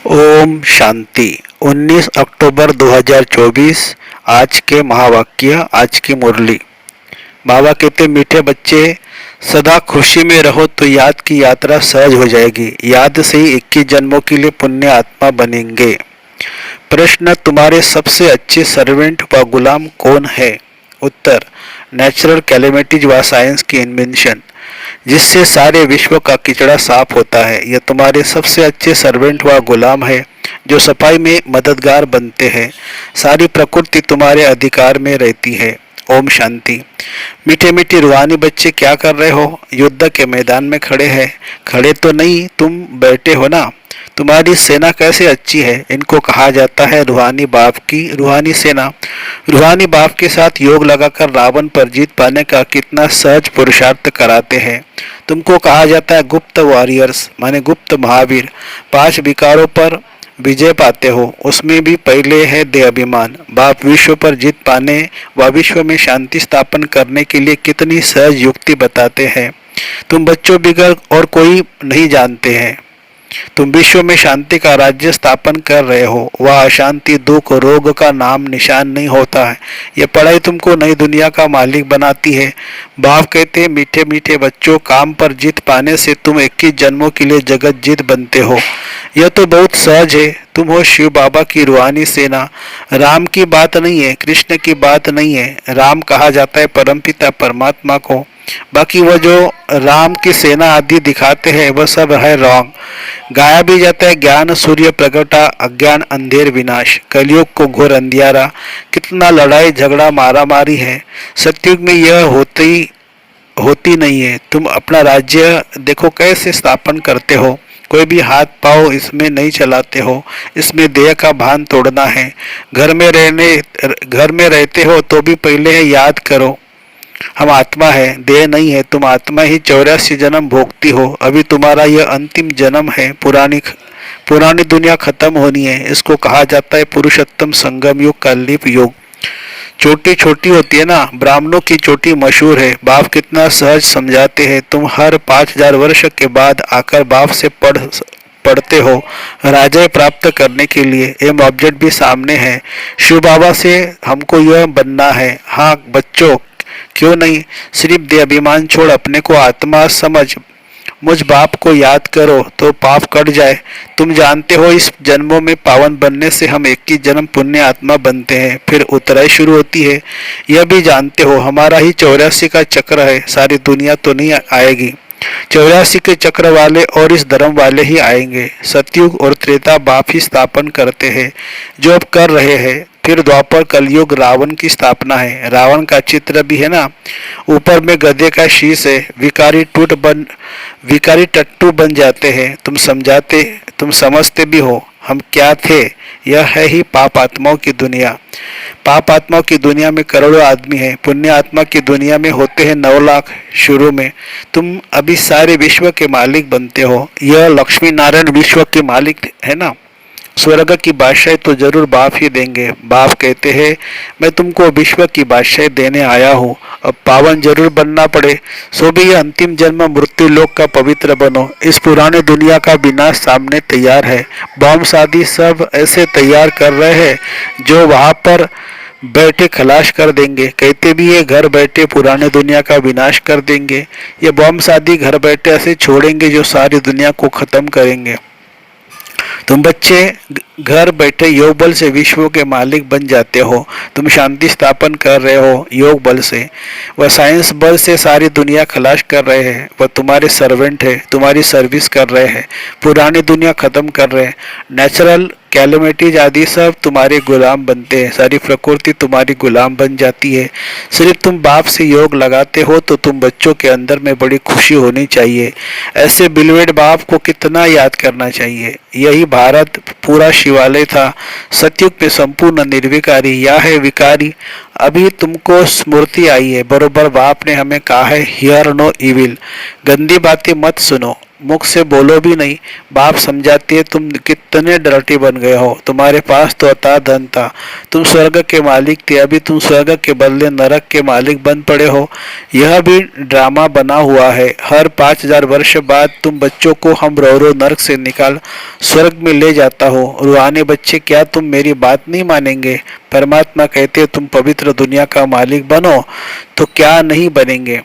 ओम शांति। 19 अक्टूबर 2024। आज के महावाक्य, आज की मुरली। बाबा कहते, मीठे बच्चे सदा खुशी में रहो तो याद की यात्रा सहज हो जाएगी। याद से ही 21 जन्मों के लिए पुण्य आत्मा बनेंगे। प्रश्न, तुम्हारे सबसे अच्छे सर्वेंट व गुलाम कौन है? उत्तर, नेचुरल कैलेमिटीज व साइंस की इन्वेंशन, जिससे सारे विश्व का किचड़ा साफ होता है। यह तुम्हारे सबसे अच्छे सर्वेंट व गुलाम है जो सफाई में मददगार बनते हैं। सारी प्रकृति तुम्हारे अधिकार में रहती है। ओम शांति। मीठे मीठे रूहानी बच्चे क्या कर रहे हो? युद्ध के मैदान में खड़े हैं। खड़े तो नहीं, तुम बैठे हो ना। तुम्हारी सेना कैसे अच्छी है। इनको कहा जाता है रूहानी बाप की रूहानी सेना। रूहानी बाप के साथ योग लगाकर रावण पर जीत पाने का कितना सहज पुरुषार्थ कराते हैं। तुमको कहा जाता है गुप्त वॉरियर्स, माने गुप्त महावीर। 5 विकारों पर विजय पाते हो, उसमें भी पहले है देह अभिमान। बाप विश्व पर जीत पाने व विश्व में शांति स्थापन करने के लिए कितनी सहज युक्ति बताते हैं। तुम बच्चों बिगड़ और कोई नहीं जानते हैं। तुम विश्व में शांति का राज्य स्थापन कर रहे हो। वह अशांति, दुख, रोग का नाम निशान नहीं होता है। यह पढ़ाई तुमको नई दुनिया का मालिक बनाती है। बाप कहते हैं, मीठे मीठे बच्चों, काम पर जीत पाने से तुम 21 जन्मों के लिए जगत जीत बनते हो। यह तो बहुत सहज है। तुम हो शिव बाबा की रूहानी सेना। राम की बात नहीं है, कृष्ण की बात नहीं है। राम कहा जाता है परमपिता परमात्मा को। बाकी वह जो राम की सेना आदि दिखाते हैं वह सब है रॉन्ग। गाया भी जाता है, ज्ञान सूर्य प्रगटा, अज्ञान अंधेर विनाश, कलयुग को घोर अंधियारा। कितना लड़ाई झगड़ा मारा मारी है। सतयुग में यह होती नहीं है। तुम अपना राज्य देखो कैसे स्थापन करते हो। कोई भी हाथ पाँव इसमें नहीं चलाते हो। इसमें देह का भान तोड़ना है। घर में रहते हो तो भी पहले याद करो, हम आत्मा है, देह नहीं है। तुम आत्मा ही 84 जन्म भोगती हो। अभी तुम्हारा यह अंतिम जन्म है। पुरानी दुनिया खत्म होनी है। इसको कहा जाता है पुरुषोत्तम संगम युग, कलयुग युग। चोटी छोटी होती है ना, ब्राह्मणों की चोटी मशहूर है। बाप कितना सहज समझाते हैं। तुम हर 5000 वर्ष के बाद आकर बाप से पढ़ते हो राजय प्राप्त करने के लिए। एम ऑब्जेक्ट भी सामने है। शिव बाबा से हमको यह बनना है। हाँ बच्चों, क्यों नहीं। सिर्फ दे अभिमान छोड़ अपने को आत्मा समझ, मुझ बाप को याद करो तो पाप कट जाए। तुम जानते हो इस जन्मों में पावन बनने से हम 21 जन्म पुण्य आत्मा बनते हैं, फिर उतराई शुरू होती है। यह भी जानते हो हमारा ही 84 का चक्र है। सारी दुनिया तो नहीं आएगी। 84 के चक्र वाले और इस धर्म वाले ही आएंगे। सतयुग और त्रेता बाप ही स्थापन करते हैं, जो अब कर रहे हैं। फिर द्वापर कलयुग रावण की स्थापना है। रावण का चित्र भी है ना, ऊपर में गधे का शीश है। विकारी टट्टू बन जाते हैं। तुम समझते भी हो हम क्या थे। यह है ही पाप आत्माओं की दुनिया। पाप आत्माओं की दुनिया में करोड़ों आदमी हैं। पुण्य आत्मा की दुनिया में होते हैं 9 लाख शुरू में। तुम अभी सारे विश्व के मालिक बनते हो। यह लक्ष्मी नारायण विश्व के मालिक है ना। स्वर्ग की बादशाही तो जरूर बाप ही देंगे। बाप कहते हैं, मैं तुमको विश्व की बादशाही देने आया हूँ। अब पावन जरूर बनना पड़े, सो भी यह अंतिम जन्म मृत्यु लोक का पवित्र बनो। इस पुराने दुनिया का विनाश सामने तैयार है। बॉम्ब शादी सब ऐसे तैयार कर रहे हैं जो वहां पर बैठे खलाश कर देंगे। कहते भी ये घर बैठे पुराने दुनिया का विनाश कर देंगे। ये बॉम्ब शादी घर बैठे ऐसे छोड़ेंगे जो सारी दुनिया को खत्म करेंगे। तुम बच्चे घर बैठे योग बल से विश्व के मालिक बन जाते हो। तुम शांति स्थापन कर रहे हो योग बल से। वह साइंस बल से सारी दुनिया खलाश कर रहे हैं। वह तुम्हारे सर्वेंट है, तुम्हारी सर्विस कर रहे हैं। पुरानी दुनिया खत्म कर रहे हैं। नेचुरल कैलेमिटीज आदि सब तुम्हारे गुलाम बनते हैं। सारी प्रकृति तुम्हारी गुलाम बन जाती है। सिर्फ तुम बाप से योग लगाते हो तो तुम बच्चों के अंदर में बड़ी खुशी होनी चाहिए। ऐसे बिलवेड बाप को कितना याद करना चाहिए। यही भारत पूरा शिवालय था। सतयुग में संपूर्ण निर्विकारी या है विकारी। अभी तुमको स्मृति आई है। बरोबर बाप ने हमें कहा है, हियर नो इविल, गंदी बातें मत सुनो। मुख से बोलो भी नहीं। बाप समझाती है तुम कितने डर्टी बन गए हो, तुम्हारे पास तो अता धन था, तुम स्वर्ग के मालिक थे, अभी तुम स्वर्ग के बदले नरक के मालिक बन पड़े हो। यह भी ड्रामा बना हुआ है। हर 5000 वर्ष बाद तुम बच्चों को हम रो रो नरक से निकाल स्वर्ग में ले जाता हो। रूहानी बच्चे, क्या तुम मेरी बात नहीं मानेंगे? परमात्मा कहते तुम पवित्र दुनिया का मालिक बनो, तो क्या नहीं बनेंगे?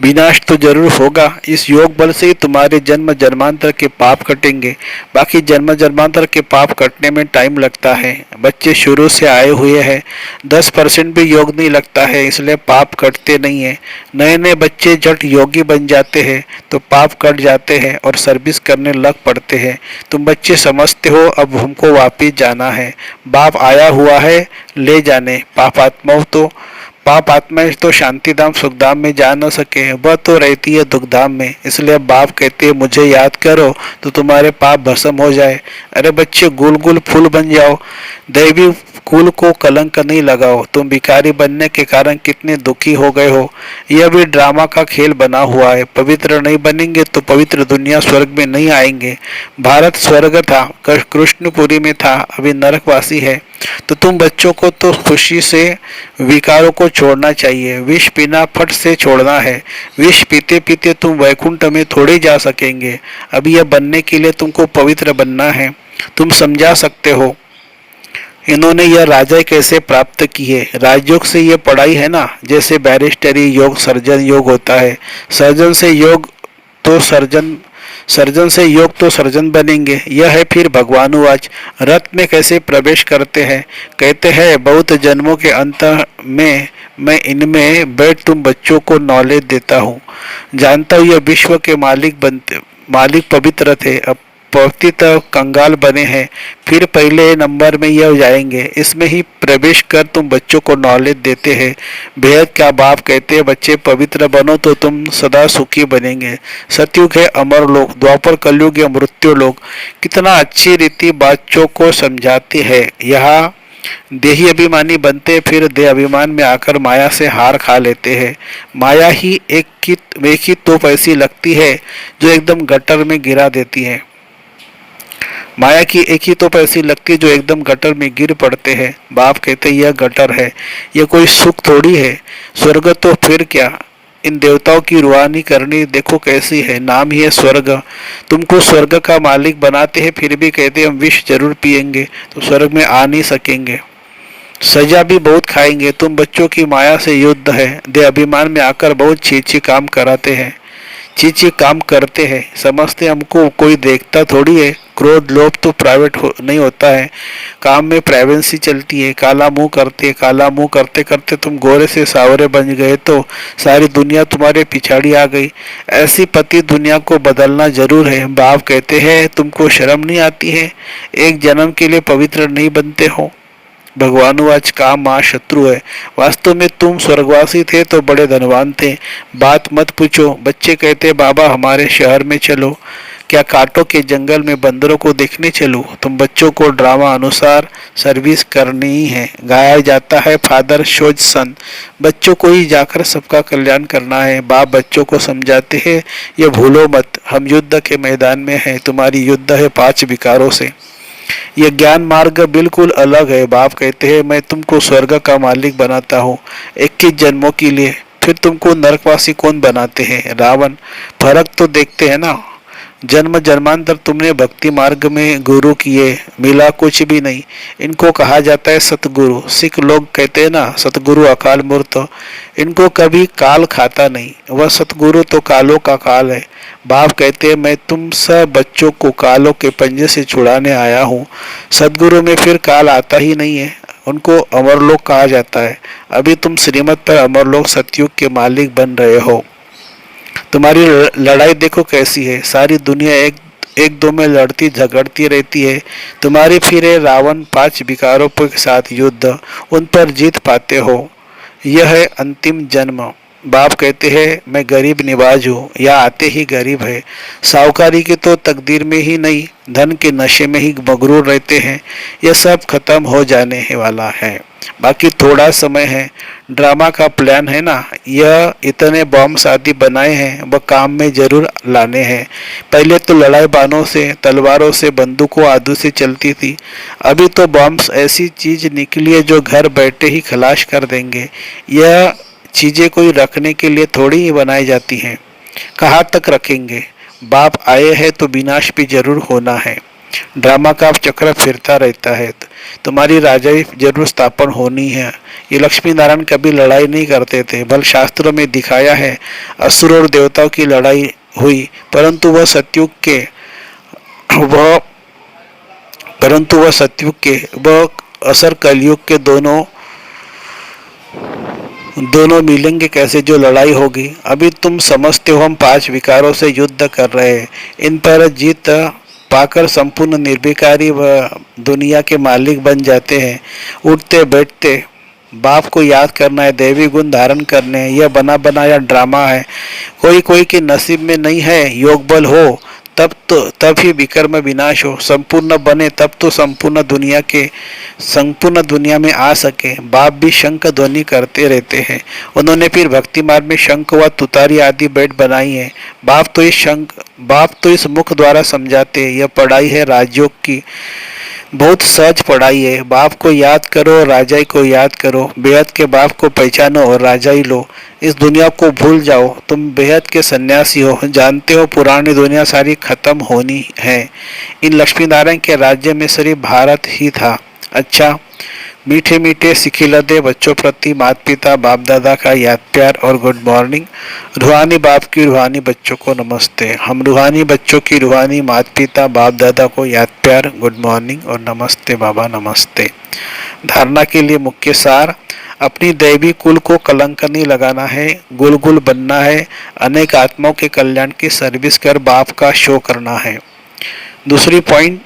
विनाश तो जरूर होगा। इस योग बल से ही तुम्हारे जन्म जन्मांतर के पाप कटेंगे। बाकी जन्म जन्मांतर के पाप कटने में टाइम लगता है। बच्चे शुरू से आए हुए हैं, 10% भी योग नहीं लगता है, इसलिए पाप कटते नहीं है। नए नए बच्चे झट योगी बन जाते हैं तो पाप कट जाते हैं और सर्विस करने लग पड़ते हैं। तुम बच्चे समझते हो अब हमको वापिस जाना है, बाप आया हुआ है ले जाने। पाप आत्माएं तो शांति धाम सुखधाम में जा न सके, वह तो रहती है दुखधाम में। इसलिए बाप कहते हैं मुझे याद करो तो तुम्हारे पाप भस्म हो जाए। अरे बच्चे, गुल गुल फूल बन जाओ, दैवी कुल को कलंक नहीं लगाओ। तुम भिखारी बनने के कारण कितने दुखी हो गए हो। यह भी ड्रामा का खेल बना हुआ है। पवित्र नहीं बनेंगे तो पवित्र दुनिया स्वर्ग में नहीं आएंगे। भारत स्वर्ग था, कृष्णपुरी में था, अभी नरकवासी है। तो तुम बच्चों को तो खुशी से विकारों को छोड़ना चाहिए। विष पीना फट से छोड़ना है। विष पीते पीते तुम वैकुंठ में थोड़े जा सकेंगे। अभी यह बनने के लिए तुमको पवित्र बनना है। तुम समझा सकते हो इन्होंने यह राजा कैसे प्राप्त की है। राजयोग से यह पढ़ाई है ना, जैसे बैरिस्टरी योग, सर्जन योग होता है। सर्जन से योग तो सर्जन सर्जन से योग तो सर्जन बनेंगे। यह है फिर भगवानुवाच। रथ में कैसे प्रवेश करते हैं? कहते हैं बहुत जन्मों के अंत में मैं इनमें बैठ तुम बच्चों को नॉलेज देता हूँ। जानता हूँ यह विश्व के मालिक पवित्र थे, अब पतित कंगाल बने हैं, फिर पहले नंबर में यह जाएंगे। इसमें ही प्रवेश कर तुम बच्चों को नॉलेज देते हैं। बेहद क्या बाप कहते हैं बच्चे पवित्र बनो तो तुम सदा सुखी बनेंगे। सतयुग है अमर लोग, द्वापर कलयुग है मृत्यु लोग। कितना अच्छी रीति बच्चों को समझाती है। यहाँ देही अभिमानी बनते फिर देह अभिमान में आकर माया से हार खा लेते हैं। माया ही एक ही तोप ऐसी लगती है जो एकदम गटर में गिरा देती है। माया की एक ही तो ऐसी लगती है जो एकदम गटर में गिर पड़ते हैं। बाप कहते यह गटर है, यह कोई सुख थोड़ी है। स्वर्ग तो फिर क्या। इन देवताओं की रूहानी करनी देखो कैसी है, नाम ही है स्वर्ग। तुमको स्वर्ग का मालिक बनाते हैं, फिर भी कहते हम विष जरूर पिएंगे तो स्वर्ग में आ नहीं सकेंगे। सजा भी बहुत खाएंगे। तुम बच्चों की माया से युद्ध है। दे अभिमान में आकर बहुत छी काम कराते हैं, छी काम करते हैं। समझते हमको कोई देखता थोड़ी है। क्रोध लोभ तो प्राइवेट नहीं होता है, काम में प्राइवेसी चलती है। काला मुंह करते करते तुम गोरे से सावरे बन गए तो सारी दुनिया तुम्हारे पिछाड़ी आ गई। ऐसी पति दुनिया को बदलना जरूर है। बाप कहते हैं तुमको शर्म नहीं आती है, एक जन्म के लिए पवित्र नहीं बनते हो। भगवानुवाच काम माँ शत्रु है। वास्तव में तुम स्वर्गवासी थे तो बड़े धनवान थे, बात मत पूछो। बच्चे कहते बाबा हमारे शहर में चलो, क्या कांटों के जंगल में बंदरों को देखने चलूं? तुम बच्चों को ड्रामा अनुसार सर्विस करनी ही है। गाया जाता है फादर शोज सन, बच्चों को ही जाकर सबका कल्याण करना है। बाप बच्चों को समझाते हैं ये भूलो मत, हम युद्ध के मैदान में हैं, तुम्हारी युद्ध है 5 विकारों से। यह ज्ञान मार्ग बिल्कुल अलग है। बाप कहते हैं मैं तुमको स्वर्ग का मालिक बनाता हूँ 21 जन्मों के लिए, फिर तुमको नरकवासी कौन बनाते हैं? रावण। फर्क तो देखते हैं ना। जन्म जन्मांतर तुमने भक्ति मार्ग में गुरु किए, मिला कुछ भी नहीं। इनको कहा जाता है सतगुरु। सिख लोग कहते हैं ना सतगुरु अकाल मूर्त, इनको कभी काल खाता नहीं। वह सतगुरु तो कालों का काल है। बाप कहते हैं मैं तुम सब बच्चों को कालों के पंजे से छुड़ाने आया हूँ। सतगुरु में फिर काल आता ही नहीं है, उनको अमरलोक कहा जाता है। अभी तुम श्रीमत पर अमरलोक सतयुग के मालिक बन रहे हो। तुम्हारी लड़ाई देखो कैसी है, सारी दुनिया एक दो में लड़ती झगड़ती रहती है। तुम्हारी फिर है रावण 5 विकारों के साथ युद्ध, उन पर जीत पाते हो। यह है अंतिम जन्म। बाप कहते हैं मैं गरीब निवाज हूँ, या आते ही गरीब है। साहूकारी की तो तकदीर में ही नहीं, धन के नशे में ही मगरूर रहते हैं। यह सब खत्म हो जाने वाला है, बाकी थोड़ा समय है। ड्रामा का प्लान है ना, यह इतने बॉम्ब आदि बनाए हैं, वह काम में जरूर लाने हैं। पहले तो लड़ाई बानों से, तलवारों से, बंदूकों आदि से चलती थी। अभी तो बॉम्ब्स ऐसी चीज निकली है जो घर बैठे ही खलास कर देंगे। यह चीजें कोई रखने के लिए थोड़ी ही बनाई जाती हैं। कहाँ तक रखेंगे? बाप आए हैं तो विनाश भी जरूर होना है। ड्रामा का चक्र फिरता रहता है। तुम्हारी राजाई जरूर स्थापन होनी है। ये लक्ष्मी नारायण कभी लड़ाई नहीं करते थे, बल शास्त्रों में दिखाया है असुर और देवताओं की लड़ाई हुई, वह सतयुग के वह असर कलयुग के दोनों दोनों मिलेंगे कैसे जो लड़ाई होगी। अभी तुम समझते हो हम 5 विकारों से युद्ध कर रहे हैं। इन पर जीत पाकर संपूर्ण निर्विकारी व दुनिया के मालिक बन जाते हैं। उठते बैठते बाप को याद करना है, दैवी गुण धारण करने हैं। यह बना बनाया ड्रामा है। कोई कोई के नसीब में नहीं है। योग बल हो तब ही विकर्म विनाश हो। संपूर्ण बने तब तो संपूर्ण दुनिया में आ सके। बाप भी शंख ध्वनि करते रहते हैं। उन्होंने फिर भक्ति मार्ग में शंख व तुतारी आदि बेट बनाई है। बाप तो इस मुख द्वारा समझाते हैं। यह पढ़ाई है राजयोग की, बहुत सहज पढ़ाई है। बाप को याद करो और राजाई को याद करो। बेहद के बाप को पहचानो और राजाई लो। इस दुनिया को भूल जाओ। तुम बेहद के सन्यासी हो। जानते हो पुरानी दुनिया सारी खत्म होनी है। इन लक्ष्मी नारायण के राज्य में सिर्फ भारत ही था। अच्छा, मीठे मीठे सिखिलते बच्चों प्रति माता पिता बाप दादा का याद प्यार और गुड मॉर्निंग। रूहानी बाप की रूहानी बच्चों को नमस्ते। हम रूहानी बच्चों की रूहानी माता पिता बाप दादा को याद प्यार, गुड मॉर्निंग और नमस्ते बाबा नमस्ते। धारणा के लिए मुख्य सार, अपनी दैवी कुल को कलंक नहीं लगाना है, गुल बनना है। अनेक आत्माओं के कल्याण की सर्विस कर बाप का शो करना है। दूसरी पॉइंट,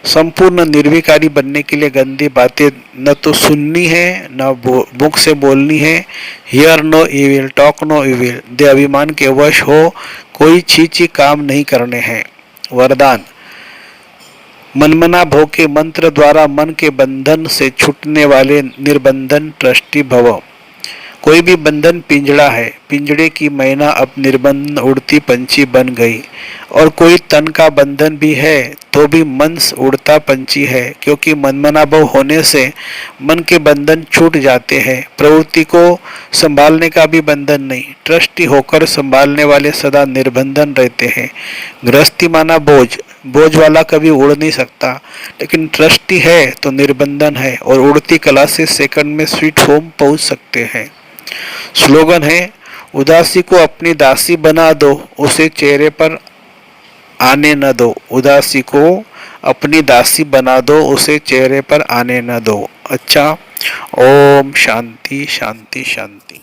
संपूर्ण निर्विकारी बनने के लिए गंदी बातें न तो सुननी है न मुख से बोलनी है। Hear no evil, talk no evil. दे अभिमान के वश हो, कोई छीछी काम नहीं करने हैं। वरदान, मनमना भोग के मंत्र द्वारा मन के बंधन से छूटने वाले निर्बंधन ट्रस्टी भव। कोई भी बंधन पिंजड़ा है, पिंजड़े की मैना अब निर्बंध उड़ती पंछी बन गई। और कोई तन का बंधन भी है तो भी मन उड़ता पंछी है, क्योंकि मनमनाभव होने से मन के बंधन छूट जाते हैं। प्रवृत्ति को संभालने का भी बंधन नहीं। ट्रस्टी होकर संभालने वाले सदा निर्बंधन रहते हैं। गृहस्थी माना बोझ, बोझ वाला कभी उड़ नहीं सकता, लेकिन ट्रस्टी है तो निर्बंधन है और उड़ती कला से सेकंड में स्वीट होम पहुंच सकते हैं। स्लोगन है, उदासी को अपनी दासी बना दो, उसे चेहरे पर आने न दो। उदासी को अपनी दासी बना दो, उसे चेहरे पर आने न दो। अच्छा, ओम शांति शांति शांति।